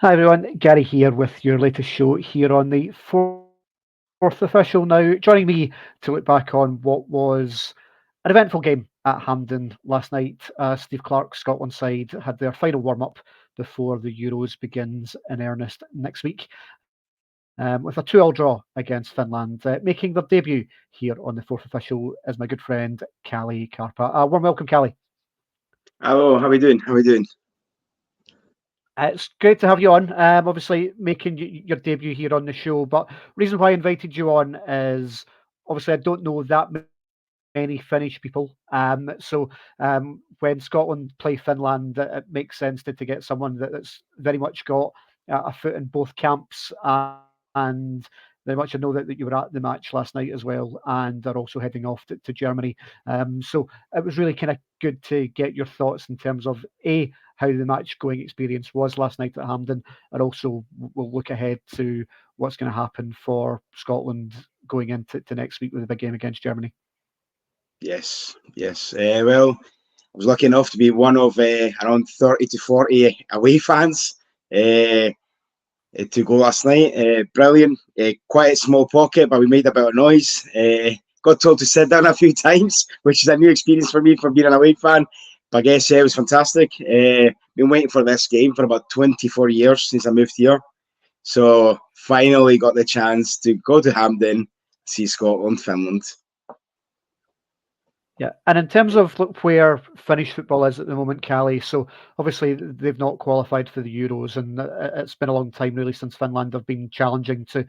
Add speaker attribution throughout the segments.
Speaker 1: Hi everyone, Gary here with your latest show here on the fourth official. Now, joining me to look back on what was an eventful game at Hampden last night. Steve Clarke's Scotland side had their final warm up before the Euros begins in earnest next week, with a 2-2 draw against Finland. Making their debut here on the fourth official is my good friend Kalle Karppa. Warm welcome, Kalle.
Speaker 2: Hello, how are we doing? How are we doing?
Speaker 1: It's great to have you on. Obviously, making your debut here on the show. But reason why I invited you on is obviously I don't know that many Finnish people. When Scotland play Finland, it makes sense to get someone that's very much got a foot in both camps. And very much I know that you were at the match last night as well, and are also heading off to Germany. So it was really kind of good to get your thoughts in terms of how the match going experience was last night at Hampden, and also we'll look ahead to what's going to happen for Scotland going into next week with a big game against Germany.
Speaker 2: Yes, yes. Well, I was lucky enough to be one of around 30 to 40 away fans to go last night. Brilliant. Quite a small pocket, but we made a bit of noise. Got told to sit down a few times, which is a new experience for me from being an away fan. But I guess it was fantastic. Been waiting for this game for about 24 years since I moved here. So finally got the chance to go to Hampden, see Scotland, Finland.
Speaker 1: Yeah, and in terms of look where Finnish football is at the moment, Callie. So obviously they've not qualified for the Euros, and it's been a long time really since Finland have been challenging to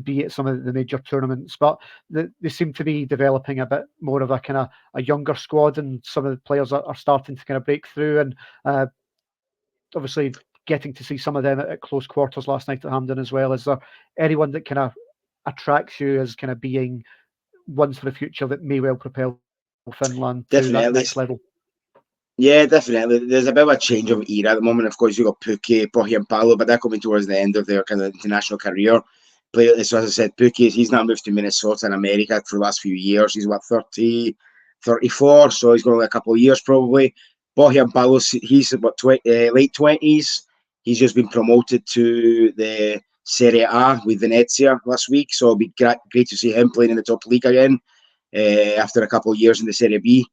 Speaker 1: be at some of the major tournaments. But they seem to be developing a bit more of a kind of a younger squad, and some of the players are starting to kind of break through. And obviously getting to see some of them at close quarters last night at Hampden as well. Is there anyone that kind of attracts you as kind of being ones for the future that may well propel Finland to that next level?
Speaker 2: Definitely. Yeah, definitely. There's a bit of a change of era at the moment. Of course, you got Pukki, Pohi, and Paolo, but they're coming towards the end of their kind of international career. So as I said, Pukki, he's now moved to Minnesota in America for the last few years. He's what, 30, 34, so he's going like a couple of years probably. Pohi and Paolo, he's about late 20s. He's just been promoted to the Serie A with Venezia last week, so it'll be great to see him playing in the top league again after a couple of years in the Serie B.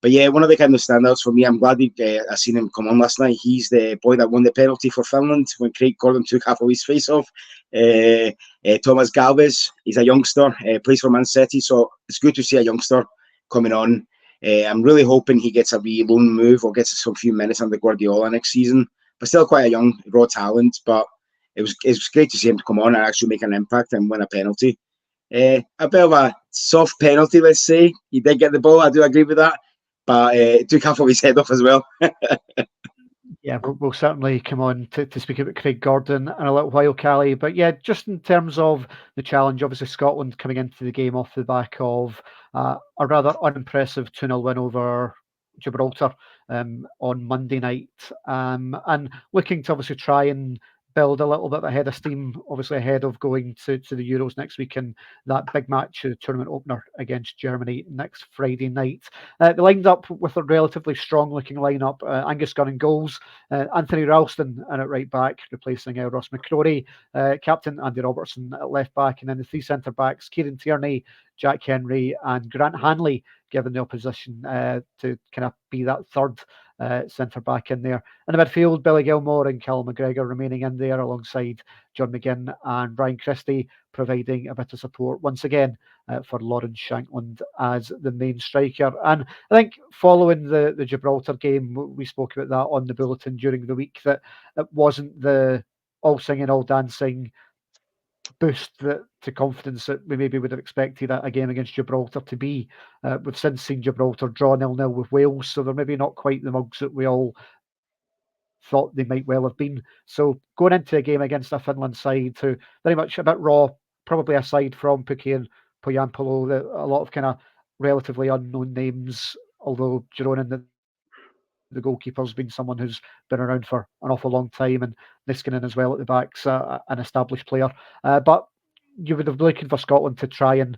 Speaker 2: But yeah, one of the kind of standouts for me, I'm glad I seen him come on last night. He's the boy that won the penalty for Finland when Craig Gordon took half of his face off. Thomas Galvez, he's a youngster, plays for Man City, so it's good to see a youngster coming on. I'm really hoping he gets a wee loan move or gets some few minutes under Guardiola next season. But still quite a young, raw talent. But it was great to see him to come on and actually make an impact and win a penalty. A bit of a soft penalty, let's say. He did get the ball, I do agree with that. But it took half of his head off as well.
Speaker 1: Yeah, we'll certainly come on to speak about Craig Gordon in a little while, Callie. But yeah, just in terms of the challenge, obviously Scotland coming into the game off the back of a rather unimpressive 2-0 win over Gibraltar on Monday night, and looking to obviously try and build a little bit ahead of steam, obviously ahead of going to the Euros next week and that big match, tournament opener against Germany next Friday night. They lined up with a relatively strong-looking lineup. Angus Gunn in goals, Anthony Ralston in at right back, replacing Ross McCrory, captain Andy Robertson at left back, and then the three centre backs: Kieran Tierney, Jack Henry, and Grant Hanley, given the opposition to kind of be that third centre back in there. In the midfield, Billy Gilmore and Callum McGregor remaining in there alongside John McGinn and Brian Christie, providing a bit of support once again for Lawrence Shankland as the main striker. And I think following the Gibraltar game, we spoke about that on the bulletin during the week, that it wasn't the all singing, all dancing boost to confidence that we maybe would have expected a game against Gibraltar to be. We've since seen Gibraltar draw 0-0 with Wales, so they're maybe not quite the mugs that we all thought they might well have been. So going into a game against a Finland side who very much a bit raw, probably aside from Pukki and Poyampolo, a lot of kind of relatively unknown names, although Jeroen, the goalkeeper, has been someone who's been around for an awful long time, and Niskanen as well at the back's an established player. But you would have been looking for Scotland to try and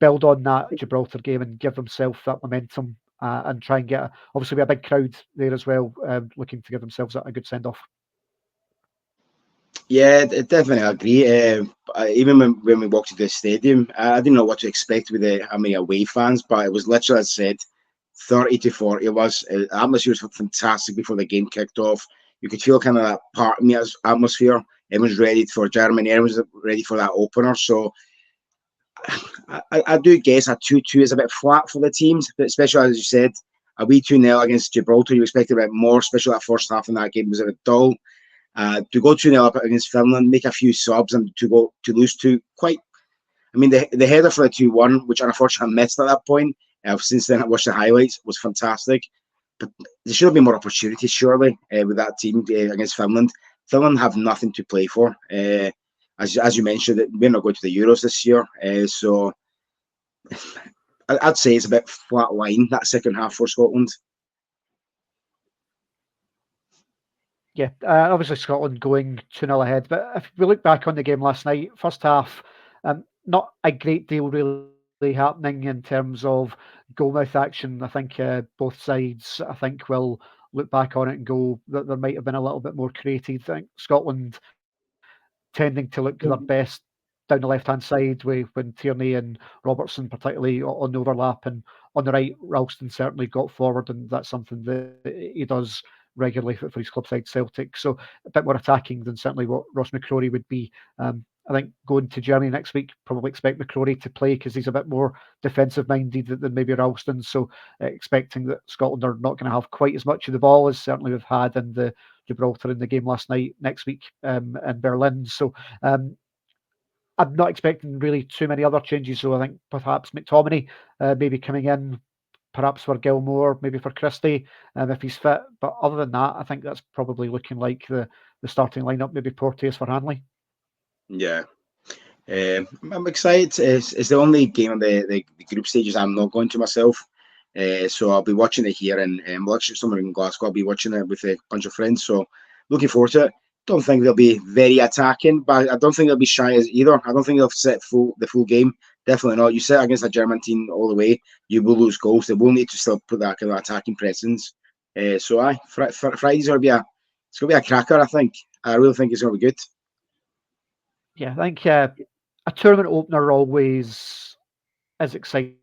Speaker 1: build on that Gibraltar game and give themselves that momentum and try and get obviously be a big crowd there as well, looking to give themselves a good send off.
Speaker 2: Yeah, definitely agree. Even when we walked into the stadium, I didn't know what to expect with how many away fans, but it was literally, as I said, 30 to 40. It was the atmosphere was fantastic before the game kicked off. You could feel kind of that part of me atmosphere. Everyone's ready for Germany. Everyone's ready for that opener. So I do guess a 2-2 is a bit flat for the teams, but especially as you said, a wee 2-0 against Gibraltar. You expected a bit more, especially that first half in that game was a bit dull. To go 2-0 up against Finland, make a few subs, and to lose two quite. I mean, the header for the 2-1, which I unfortunately missed at that point. Since then, I watched the highlights, was fantastic. But there should have been more opportunities, surely, with that team against Finland. Finland have nothing to play for. As you mentioned, we're not going to the Euros this year. So I'd say it's a bit flat line, that second half for Scotland.
Speaker 1: Yeah, obviously Scotland going 2-0 ahead. But if we look back on the game last night, first half, not a great deal really happening in terms of goalmouth action. I think both sides, I think, will look back on it and go that there might have been a little bit more creative. I think Scotland tending to look their best down the left-hand side when Tierney and Robertson particularly on the overlap, and on the right, Ralston certainly got forward, and that's something that he does regularly for his club side Celtic. So a bit more attacking than certainly what Ross McCrory would be. I think going to Germany next week, probably expect McCrory to play because he's a bit more defensive minded than maybe Ralston. So expecting that Scotland are not going to have quite as much of the ball as certainly we've had in the Gibraltar in the game last night. Next week in Berlin. So I'm not expecting really too many other changes. So I think perhaps McTominay maybe coming in, perhaps for Gilmore, maybe for Christie if he's fit. But other than that, I think that's probably looking like the starting lineup. Maybe Porteous for Hanley.
Speaker 2: Yeah. I'm excited. It's the only game on the group stages I'm not going to myself. So I'll be watching it here, and watching somewhere in Glasgow. I'll be watching it with a bunch of friends. So looking forward to it. Don't think they'll be very attacking, but I don't think they'll be shy as either. I don't think they'll set the full game. Definitely not. You set against a German team all the way, you will lose goals. They will need to still put that kind of attacking presence. So Friday's it's gonna be a cracker. I think. I really think it's gonna be good.
Speaker 1: Yeah, I think a tournament opener always is exciting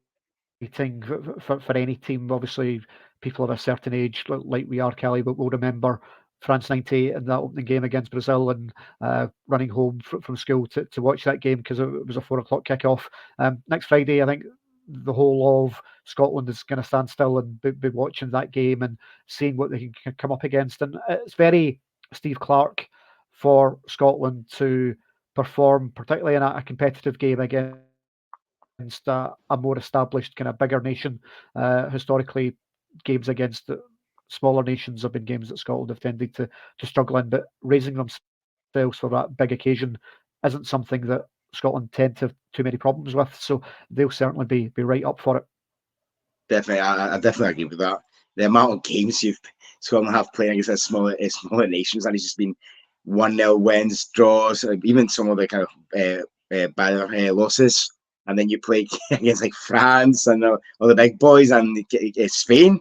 Speaker 1: for any team. Obviously, people of a certain age, like we are, Kelly, but we'll remember France '98 and that opening game against Brazil, and running home from school to watch that game because it was a 4 o'clock kickoff. Next Friday, I think the whole of Scotland is going to stand still and be watching that game and seeing what they can come up against. And it's very Steve Clarke for Scotland to perform, particularly in a competitive game against a more established, kind of bigger nation. Historically, games against smaller nations have been games that Scotland have tended to struggle in, but raising themselves for that big occasion isn't something that Scotland tend to have too many problems with. So they'll certainly be right up for it.
Speaker 2: Definitely, I definitely agree with that. The amount of games you've Scotland have playing against smaller nations, and it's just been 1-0 wins, draws, even some of the kind of bad losses. And then you play against like France and all the big boys, and Spain,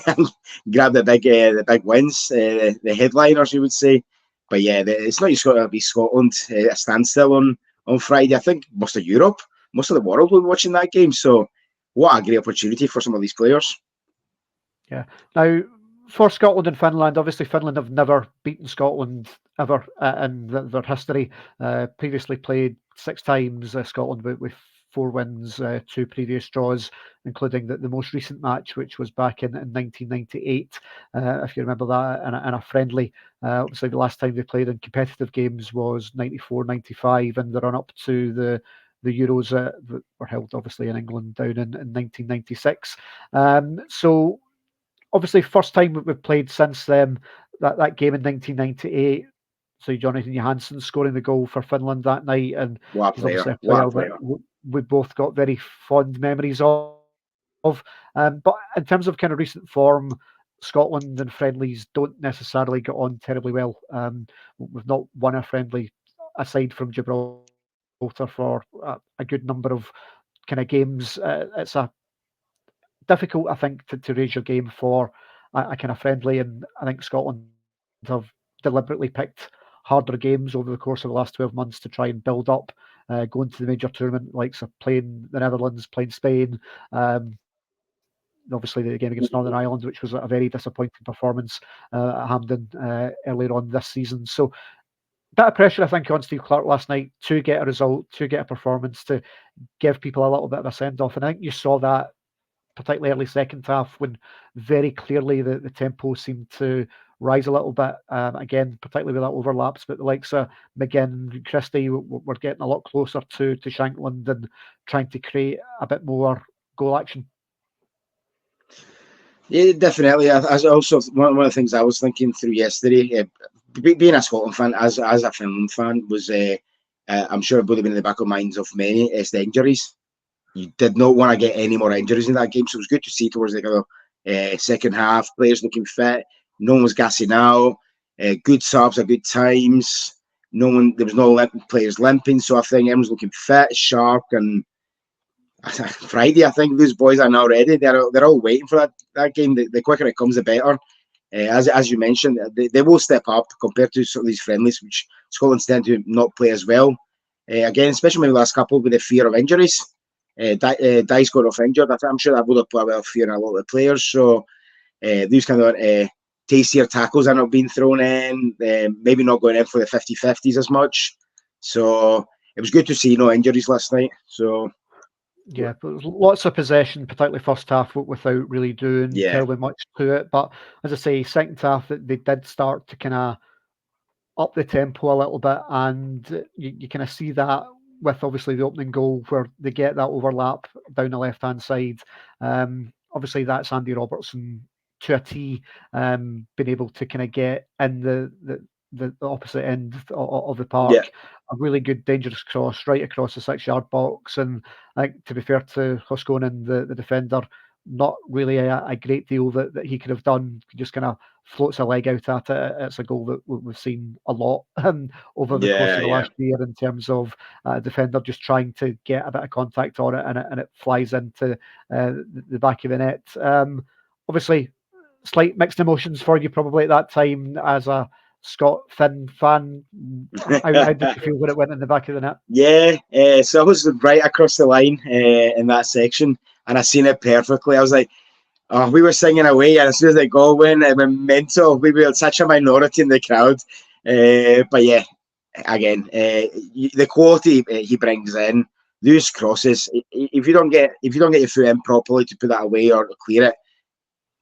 Speaker 2: and grab the big wins, the headliners, you would say. But yeah, it's not just got to be Scotland a standstill on Friday. I think most of Europe, most of the world will be watching that game. So what a great opportunity for some of these players.
Speaker 1: Yeah. Now, for Scotland and Finland, obviously Finland have never beaten Scotland ever in their history. Previously played 6 times, Scotland with 4 wins, 2 previous draws, including the most recent match, which was back in 1998, if you remember that, in a friendly. Obviously, the last time they played in competitive games was 94, 95, and the run up to the Euros that were held obviously in England down in 1996. So obviously, first time we've played since that game in 1998. So Jonathan Johansson scoring the goal for Finland that night, and
Speaker 2: What a
Speaker 1: he's
Speaker 2: player.
Speaker 1: obviously a
Speaker 2: What
Speaker 1: player
Speaker 2: a
Speaker 1: that
Speaker 2: player.
Speaker 1: we both got very fond memories of. But in terms of kind of recent form, Scotland and friendlies don't necessarily get on terribly well. We've not won a friendly aside from Gibraltar for a good number of kind of games. It's a difficult, I think, to raise your game for a kind of friendly. And I think Scotland have deliberately picked a harder games over the course of the last 12 months to try and build up, going to the major tournament, like playing the Netherlands, playing Spain. Obviously, the game against Northern Ireland, which was a very disappointing performance at Hampden earlier on this season. So, bit of pressure, I think, on Steve Clarke last night to get a result, to get a performance, to give people a little bit of a send-off. And I think you saw that particularly early second half when very clearly the tempo seemed to rise a little bit. Again, particularly with that overlaps, but the likes of McGinn and Christie were getting a lot closer to Shankland and trying to create a bit more goal action.
Speaker 2: Yeah, definitely. As also one of the things I was thinking through yesterday, being a Scotland fan, as a Finland fan, was I'm sure it would have been in the back of minds of many, is the injuries. You did not want to get any more injuries in that game, so it was good to see towards the second half, players looking fit, no one was gassing out, good subs at good times, there was no players limping, so I think everyone's looking fit, sharp, and Friday, I think those boys are now ready. They're all waiting for that game. The quicker it comes, the better. As you mentioned, they will step up compared to some of these friendlies, which Scotland tend to not play as well. Again, especially maybe the last couple with the fear of injuries. Dice got off injured. I'm sure that would have put a bit of fear in a lot of the players. So these kind of tastier tackles are not being thrown in. Maybe not going in for the 50-50s as much. So it was good to see no injuries last night. So.
Speaker 1: Yeah, but lots of possession, particularly first half, without really doing terribly much to it. But as I say, second half, they did start to kind of up the tempo a little bit, and you kind of see that with obviously the opening goal where they get that overlap down the left-hand side. Obviously, that's Andy Robertson to a T, being able to kind of get in the opposite end of the park.
Speaker 2: Yeah.
Speaker 1: A really good dangerous cross right across the 6-yard box, and I think, to be fair to Huskonen, the defender, not really a great deal that he could have done. He just kind of floats a leg out at it. It's a goal that we've seen a lot over the course of the last year in terms of defender just trying to get a bit of contact on it, and it flies into the back of the net. Obviously, slight mixed emotions for you probably at that time as a Scott-Finn fan. How did you feel when it went in the back of the net?
Speaker 2: Yeah, so I was right across the line in that section, and I seen it perfectly. I was like, oh, we were singing away, and as soon as the goal went, it went mental. We were such a minority in the crowd. But yeah, again, the quality he brings in, those crosses. If you don't get your foot in properly to put that away or clear it,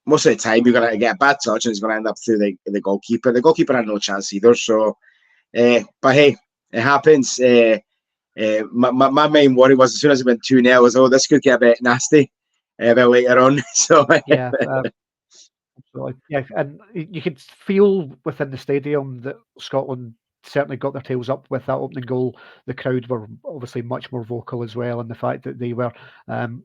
Speaker 2: most of the time you're gonna get a bad touch and it's gonna end up through the goalkeeper. The goalkeeper had no chance either. So, but hey, it happens. My main worry was as soon as it went 2-0, I was, this could get a bit nasty a bit later on. So
Speaker 1: yeah. Yeah, and you could feel within the stadium that Scotland certainly got their tails up with that opening goal. The crowd were obviously much more vocal as well, and the fact that they were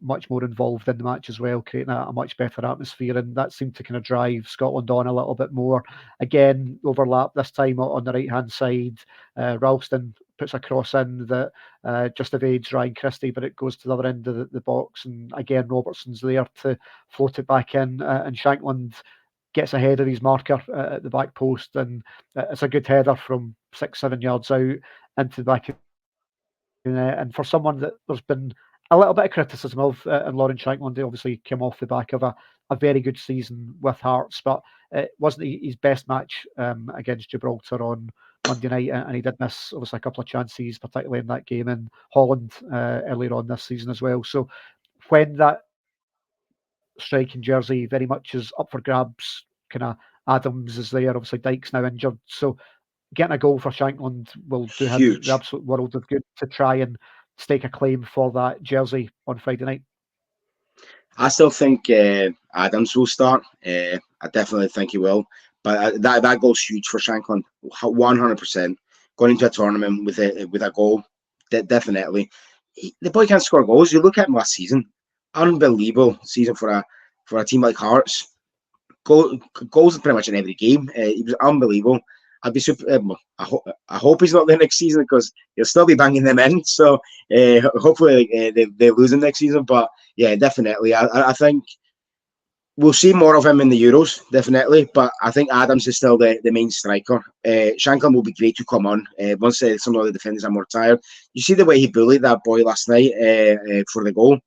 Speaker 1: much more involved in the match as well, creating a much better atmosphere, and that seemed to kind of drive Scotland on a little bit more. Again, overlap this time on the right-hand side. Ralston puts a cross in that just evades Ryan Christie, but it goes to the other end of the box, and again, Robertson's there to float it back in, and Shankland gets ahead of his marker at the back post, and it's a good header from 6-7 yards out into the back of the net. And for someone that there's been a little bit of criticism of, and Lauren Shankland obviously came off the back of a very good season with Hearts, but it wasn't his best match against Gibraltar on Monday night, and he did miss obviously a couple of chances, particularly in that game in Holland earlier on this season as well. So when that striking jersey very much is up for grabs, kind of Adams is there, obviously Dyke's now injured, so getting a goal for Shankland will do him the absolute world of good to try and stake a claim for that jersey on Friday night.
Speaker 2: I still think Adams will start. I definitely think he will. But that goal's huge for Shankland, 100%. Going into a tournament with a goal, definitely. The boy can't score goals. You look at him last season, unbelievable season for a team like Hearts. Goals pretty much in every game. He was unbelievable. I'd be super. I hope he's not there next season because he'll still be banging them in. So hopefully they lose him next season. But yeah, definitely. I think we'll see more of him in the Euros, definitely. But I think Adams is still the main striker. Shankland will be great to come on once some of the defenders are more tired. You see the way he bullied that boy last night for the goal.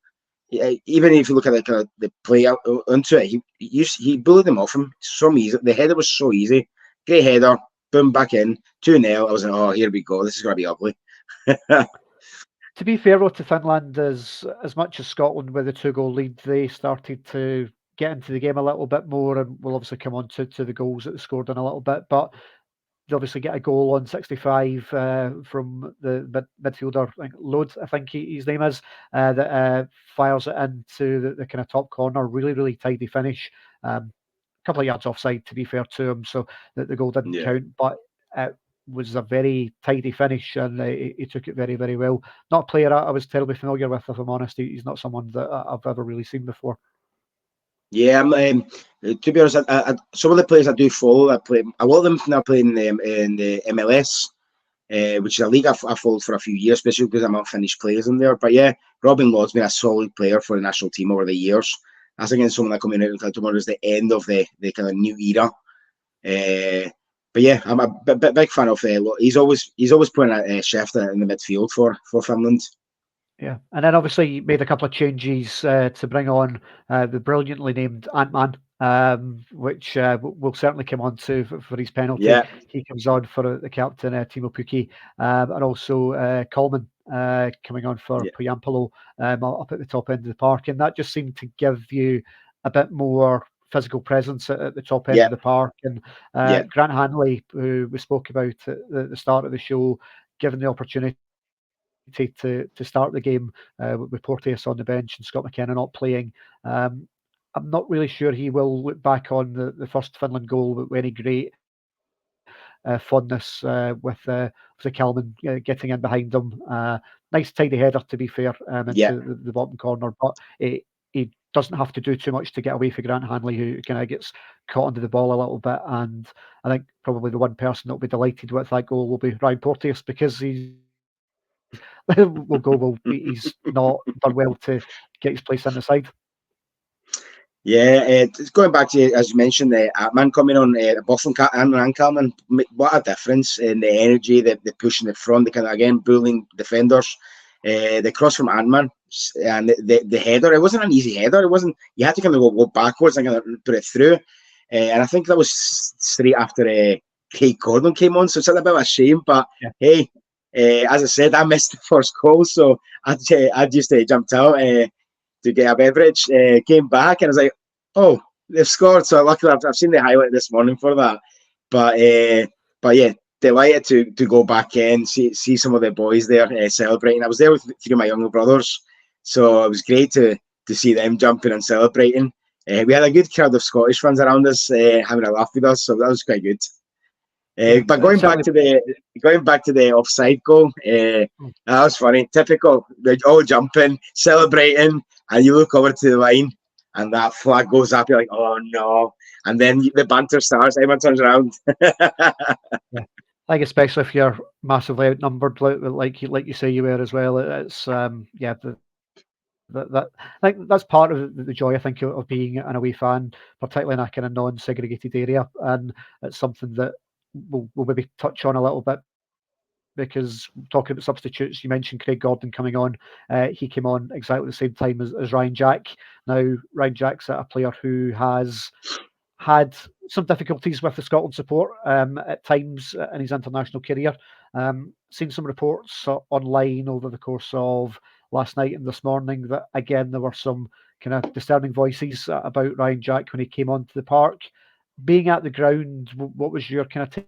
Speaker 2: Even if you look at the play out into it, he bullied him off him so easy. The header was so easy. Great header, boom, back in, 2-0. I was like, oh, here we go. This is going to be ugly.
Speaker 1: To be fair, though, to Finland, as much as Scotland with the 2-goal lead, they started to get into the game a little bit more, and we'll obviously come on to the goals that they scored in a little bit. But they obviously get a goal on 65 from the midfielder, Lod, I think his name is, that fires it into the kind of top corner. Really, really tidy finish. A couple of yards offside, to be fair to him, so the goal didn't count, but it was a very tidy finish, and he took it very, very well. Not a player I was terribly familiar with, if I'm honest. He's not someone that I've ever really seen before.
Speaker 2: Yeah, to be honest, some of the players I do follow, a lot of them now playing in the MLS, which is a league I followed for a few years, especially because I'm unfinished players in there. But yeah, Robin Lod's been a solid player for the national team over the years. I think it's someone that coming out tomorrow is the end of the kind of new era. But yeah, I'm a big fan of. He's always putting a chef in the midfield for Finland.
Speaker 1: Yeah, and then obviously he made a couple of changes to bring on the brilliantly named Ant-Man, which we'll certainly come on to for his penalty.
Speaker 2: Yeah.
Speaker 1: He comes on for the captain, Timo Pukki, and also Coleman coming on for Puyampolo up at the top end of the park. And that just seemed to give you a bit more physical presence at the top end of the park. And Grant Hanley, who we spoke about at the start of the show, given the opportunity to start the game with Porteous on the bench and Scott McKenna not playing. I'm not really sure he will look back on the first Finland goal with any great fondness with the Kalman getting in behind him. Nice tidy header, to be fair, into the bottom corner, but he doesn't have to do too much to get away for Grant Hanley, who kind of gets caught under the ball a little bit. And I think probably the one person that will be delighted with that goal will be Ryan Porteous, because he's he's not done well to get his place in the side.
Speaker 2: Yeah, going back to, as you mentioned, the Ant-Man coming on, both from Ant-Man and Kalman, what a difference in the energy, the push in the front, the kind of, again, bullying defenders. The cross from Ant-Man and the header, it wasn't an easy header. It wasn't, you had to kind of go backwards and kind of put it through. And I think that was straight after Craig Gordon came on, so it's a bit of a shame, but hey, as I said, I missed the first goal, so I just jumped out to get a beverage, came back, and I was like, oh, they've scored. So luckily I've seen the highlight this morning for that. But yeah, delighted to go back in, see some of the boys there celebrating. I was there with 3 of my younger brothers, so it was great to see them jumping and celebrating. We had a good crowd of Scottish fans around us, having a laugh with us, so that was quite good. But going back to the offside goal, that was funny. Typical, they're all jumping, celebrating, and you look over to the line, and that flag goes up. You're like, oh no! And then the banter starts. Everyone turns around.
Speaker 1: I think especially if you're massively outnumbered, like you say you were as well. It's that I think that's part of the joy, I think, of being an away fan, particularly in a kind of non-segregated area, and it's something that we'll maybe touch on a little bit, because talking about substitutes, you mentioned Craig Gordon coming on. He came on exactly the same time as Ryan Jack. Now, Ryan Jack's a player who has had some difficulties with the Scotland support at times in his international career. Seen some reports online over the course of last night and this morning that, again, there were some kind of discerning voices about Ryan Jack when he came onto the park. Being at the ground, what was your kind of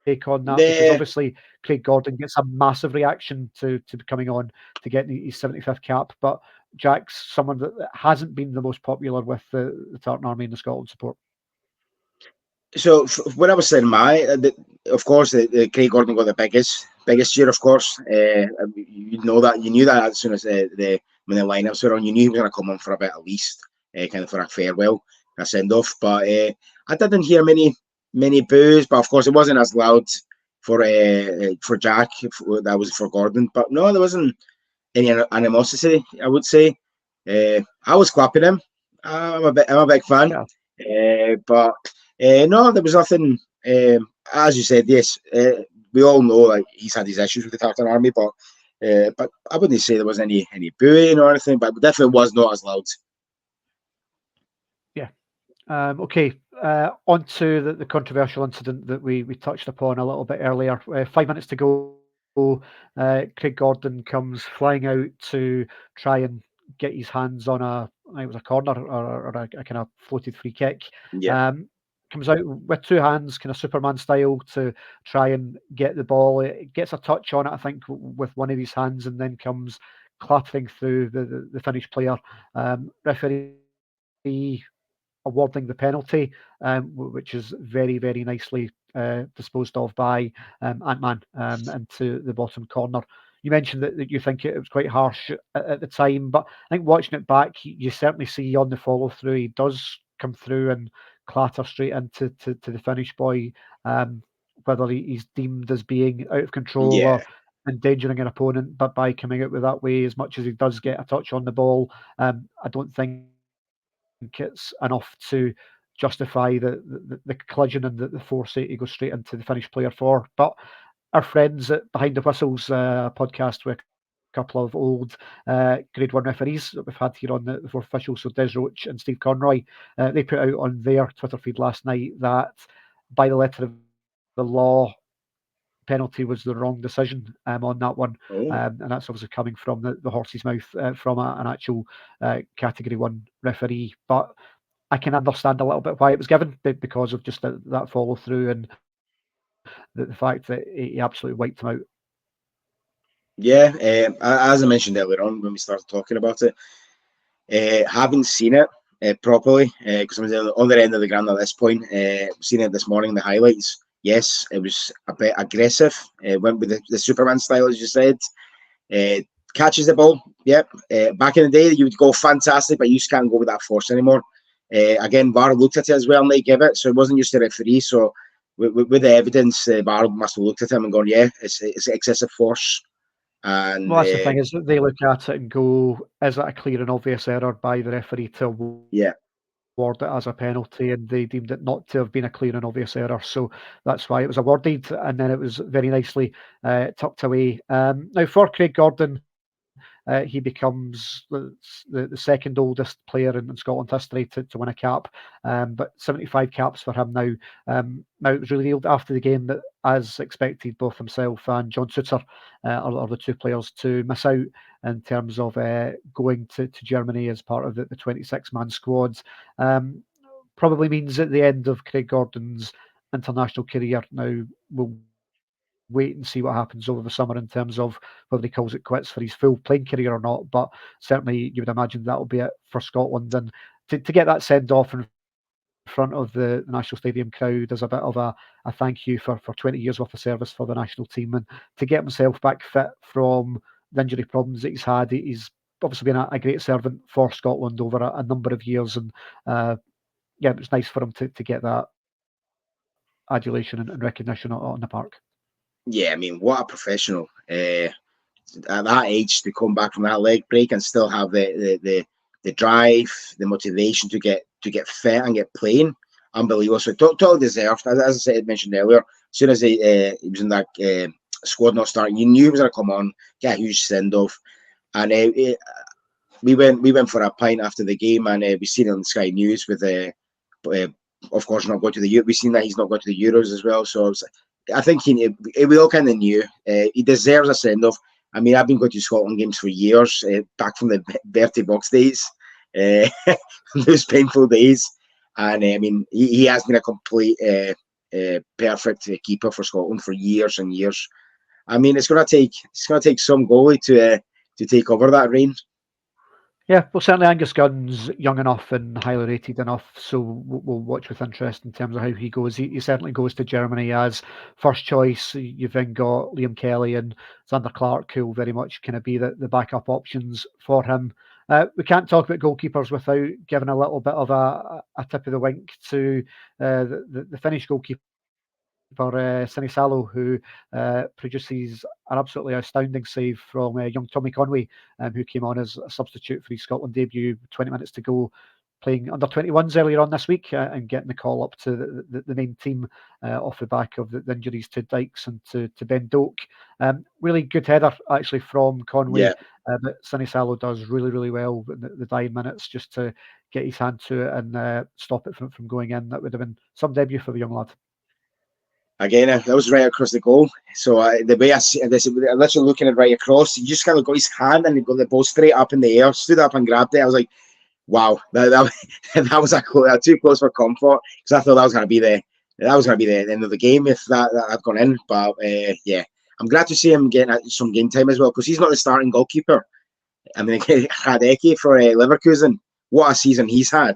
Speaker 1: take on that? Because obviously Craig Gordon gets a massive reaction to coming on to get his 75th cap, but Jack's someone that hasn't been the most popular with the Tartan Army and the Scotland support.
Speaker 2: So when I was saying of course, Craig Gordon got the biggest year, of course. You knew that as soon as when the lineups were on, you knew he was going to come on for a bit at least, kind of for a farewell, a send off. But I didn't hear many boos, but of course it wasn't as loud for Jack that was for Gordon. But no, there wasn't any animosity, I would say. I was clapping him. I'm a big fan.
Speaker 1: Yeah,
Speaker 2: But no, there was nothing. As you said, yes, we all know like he's had his issues with the Tartan Army, but I wouldn't say there was any booing or anything. But it definitely was not as loud.
Speaker 1: yeah. Okay, on to the controversial incident that we touched upon a little bit earlier. 5 minutes to go. Craig Gordon comes flying out to try and get his hands on I think it was a corner or a kind of floated free kick.
Speaker 2: Yeah,
Speaker 1: Um, Comes out with two hands, kind of Superman style, to try and get the ball. It gets a touch on it, I think, with one of his hands, and then comes clattering through the Finnish player. Referee awarding the penalty, which is very, very nicely disposed of by Ant-Man into the bottom corner. You mentioned that you think it was quite harsh at the time, but I think watching it back, you certainly see on the follow through, he does come through and clatter straight into to the Finnish boy, um, whether he's deemed as being out of control
Speaker 2: yeah,
Speaker 1: or endangering an opponent, but by coming out with that way, as much as he does get a touch on the ball, I don't think it's enough to justify the collision and the foresight he goes straight into the Finnish player for. But our friends at Behind the Whistles podcast with a couple of old Grade 1 referees that we've had here on the fourth official, so Des Roach and Steve Conroy, they put out on their Twitter feed last night that by the letter of the law, penalty was the wrong decision on that one,
Speaker 2: oh,
Speaker 1: and that's obviously coming from the horse's mouth from an actual Category 1 referee. But I can understand a little bit why it was given because of just that follow through and the fact that he absolutely wiped him out.
Speaker 2: yeah. As I mentioned earlier on when we started talking about it, haven't seen it properly because I was on the end of the ground at this point. Seen it this morning in the highlights. Yes, it was a bit aggressive. Went with the Superman style, as you said. Uh, Catches the ball. Yep. Back in the day, you would go fantastic, but you just can't go with that force anymore. Again, VAR looked at it as well and they gave it, so it wasn't just the referee. So with the evidence, VAR must have looked at him and gone, "Yeah, it's excessive force." And
Speaker 1: Well, that's the thing is that they look at it and go, is it a clear and obvious error by the referee to award it
Speaker 2: yeah,
Speaker 1: as a penalty? And they deemed it not to have been a clear and obvious error. So that's why it was awarded. And then it was very nicely tucked away. Now, for Craig Gordon, he becomes the second oldest player in Scotland history to win a cap, but 75 caps for him now. Now, it was revealed after the game that, as expected, both himself and John Souttar are the two players to miss out in terms of going to Germany as part of the 26-man squad. Probably means at the end of Craig Gordon's international career now, we'll wait and see what happens over the summer in terms of whether he calls it quits for his full playing career or not. But certainly, you would imagine that'll be it for Scotland. And to get that send off in front of the National Stadium crowd as a bit of a thank you for 20 years worth of service for the national team, and to get himself back fit from the injury problems that he's had. He's obviously been a great servant for Scotland over a number of years, and uh, yeah, it was nice for him to get that adulation and recognition on the park.
Speaker 2: yeah. I mean, what a professional. At that age to come back from that leg break and still have the drive, the motivation to get fit and get playing, unbelievable. So totally deserved. As I said, mentioned earlier, as soon as he was in that squad not starting, you knew he was going to come on, get a huge send off, and we went for a pint after the game, and we seen it on Sky News with uh, of course not going to the. We've seen that he's not going to the Euros as well. So I think we all kind of knew he deserves a send off. I mean, I've been going to Scotland games for years, back from the Bertie Box days, uh, those painful days, and I mean, he has been a complete perfect keeper for Scotland for years and years. I mean, it's gonna take some goalie to take over that reign.
Speaker 1: Yeah, well, certainly Angus Gunn's young enough and highly rated enough, so we'll watch with interest in terms of how he goes. He certainly goes to Germany as first choice. You've then got Liam Kelly and Xander Clark, who will very much kind of be the backup options for him. We can't talk about goalkeepers without giving a little bit of a tip of the wink to the Finnish goalkeeper, Sini Salo, who produces an absolutely astounding save from young Tommy Conway, who came on as a substitute for his Scotland debut, 20 minutes to go. playing under 21s earlier on this week and getting the call up to the main team off the back of the injuries to Dykes and to Ben Doak. Really good header actually from Conway,
Speaker 2: Yeah.
Speaker 1: but Sonny Salo does really, really well in the dying minutes just to get his hand to it and stop it from going in. That would have been some debut for the young lad.
Speaker 2: Again, that was right across the goal. So the way I see this, literally looking at right across, he just kind of got his hand and he got the ball straight up in the air, stood up and grabbed it. I was like, wow, that was too close for comfort, because I thought that was going to be the end of the game if that had gone in. But yeah, I'm glad to see him getting some game time as well, because he's not the starting goalkeeper. I mean, Hradecki for Leverkusen, what a season he's had.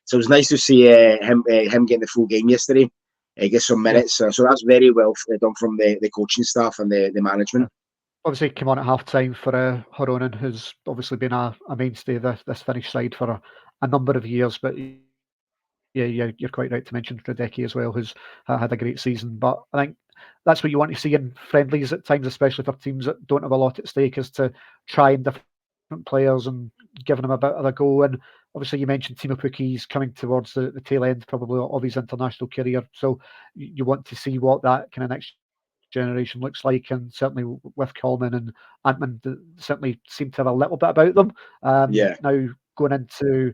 Speaker 2: So it was nice to see him getting the full game yesterday. Get some minutes, so that's very well done from the coaching staff and the management.
Speaker 1: Obviously, came on at half time for Horonen, who's obviously been a mainstay of this Finnish side for a number of years. But yeah, you're quite right to mention Hradecki as well, who's had a great season. But I think that's what you want to see in friendlies at times, especially for teams that don't have a lot at stake, is to try different players and giving them a bit of a go. And obviously, you mentioned Timo Pukki's coming towards the tail end probably of his international career. So you want to see what that kind of next generation looks like, and certainly with Coleman and Antman certainly seem to have a little bit about them. Now going into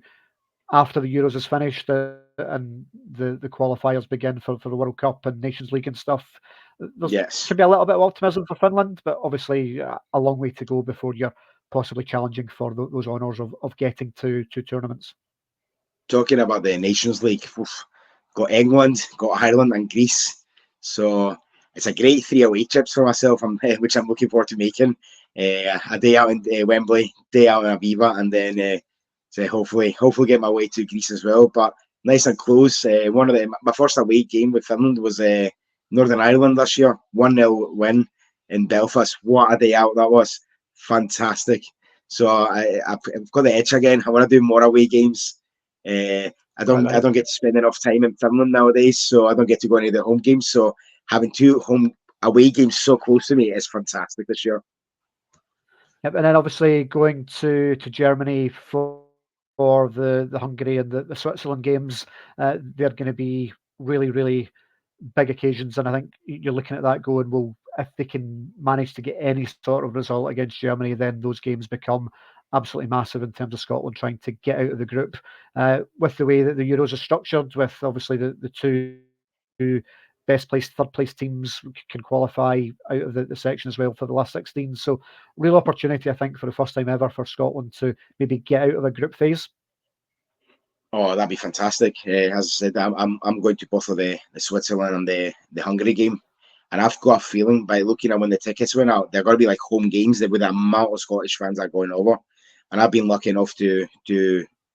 Speaker 1: after the Euros is finished and the qualifiers begin for the World Cup and Nations League and stuff, can be a little bit of optimism for Finland, but obviously a long way to go before you're possibly challenging for those honours of getting to tournaments.
Speaker 2: Talking about the Nations League, got England, got Ireland and Greece. So it's a great 3 away trips for myself, which I'm looking forward to making. A day out in Wembley, day out in Aviva, and then so hopefully get my way to Greece as well. But nice and close. My first away game with Finland was Northern Ireland this year, 1-0 win in Belfast. What a day out that was! Fantastic. So I've got the itch again. I want to do more away games. I don't get to spend enough time in Finland nowadays, so I don't get to go any of the home games. So having 2 home away games so close to me is fantastic this year.
Speaker 1: Yep, and then obviously going to Germany for the Hungary and the Switzerland games, they're going to be really, really big occasions, and I think you're looking at that going, well, if they can manage to get any sort of result against Germany, then those games become absolutely massive in terms of Scotland trying to get out of the group. With the way that the Euros are structured, with obviously the 2 best placed, third place teams can qualify out of the section as well for the last 16. So real opportunity, I think, for the first time ever for Scotland to maybe get out of the group phase.
Speaker 2: Oh, that'd be fantastic. As I said, I'm going to both of the Switzerland and the Hungary game. And I've got a feeling by looking at when the tickets went out, they're going to be like home games with the amount of Scottish fans that are going over. And I've been lucky enough to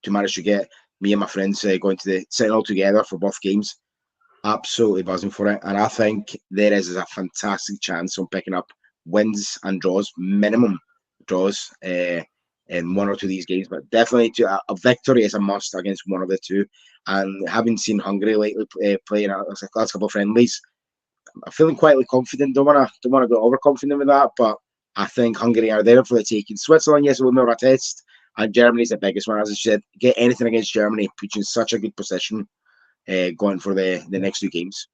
Speaker 2: manage to get me and my friends going to sitting all together for both games. Absolutely buzzing for it. And I think there is a fantastic chance on picking up wins and draws, minimum draws in 1 or 2 of these games. But definitely a victory is a must against one of the 2. And having seen Hungary lately play in a last couple of friendlies, I'm feeling quietly confident. Don't want to go overconfident with that, but I think Hungary are there for the taking. Switzerland, yes, will be more a test, and Germany's the biggest one. As I said, get anything against Germany puts you in such a good position going for the next 2 games.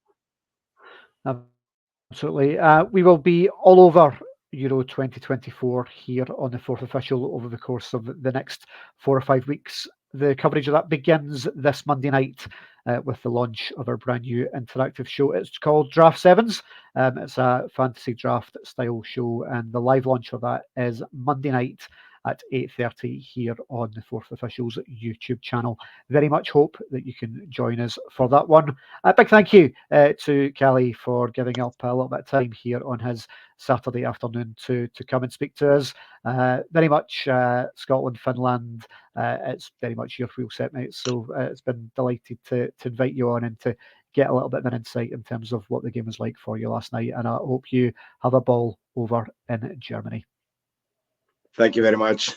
Speaker 1: Absolutely. We will be all over Euro 2024 here on the Fourth Official over the course of the next 4 or 5 weeks. The coverage of that begins this Monday night with the launch of our brand new interactive show. It's called Draft Sevens. It's a fantasy draft style show, and the live launch of that is Monday night at 8:30 here on the Fourth Official's YouTube channel. Very much hope that you can join us for that one. A big thank you to Kalle for giving up a little bit of time here on his Saturday afternoon to come and speak to us. Very much Scotland-Finland. It's very much your real set, mate. So it's been delighted to invite you on and to get a little bit of an insight in terms of what the game was like for you last night. And I hope you have a ball over in Germany.
Speaker 2: Thank you very much.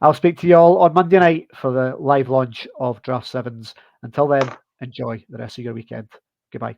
Speaker 1: I'll speak to you all on Monday night for the live launch of Draft Sevens. Until then, enjoy the rest of your weekend. Goodbye.